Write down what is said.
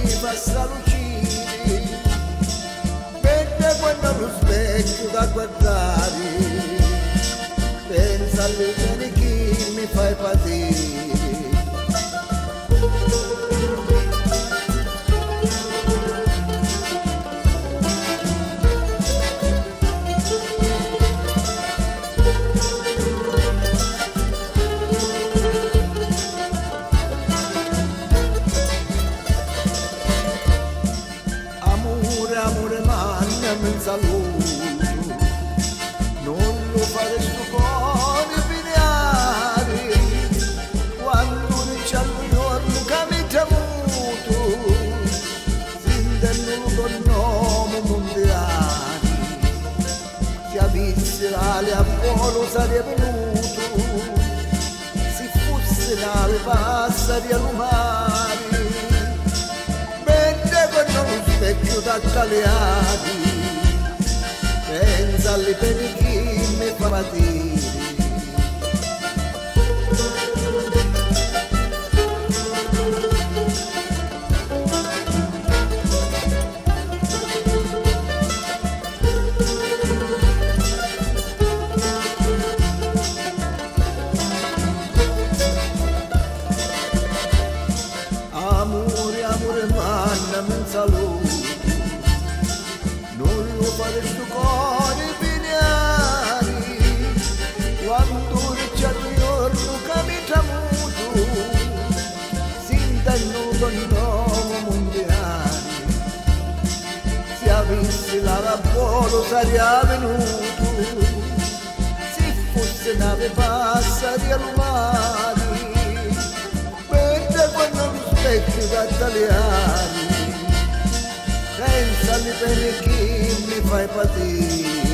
fa salucire, vede quando lo specchio da guardare, pensa alle bene che mi fai patire. Amore, mandami un saluto, non lo fare sto cuore pigliare, quando non c'è il giorno che mi chiamuto, sintennuto il nome mondiale, se avessi l'ale a volo sarebbe venuto, se fosse l'ale passare al mare. Con lo specchio da tagliati, pensa alle pene che mi fa patire. Amore, mandami un saluto, non lo fare sto cuore pigliare, quando c'è il giorno che mi tramuto, sintennuto il nome mondiale, se avessi la lavoro sarebbe venuto, se fosse nave passare al mare. Quando lo specchio da tagliare, pensa alle pene che mi fai patire.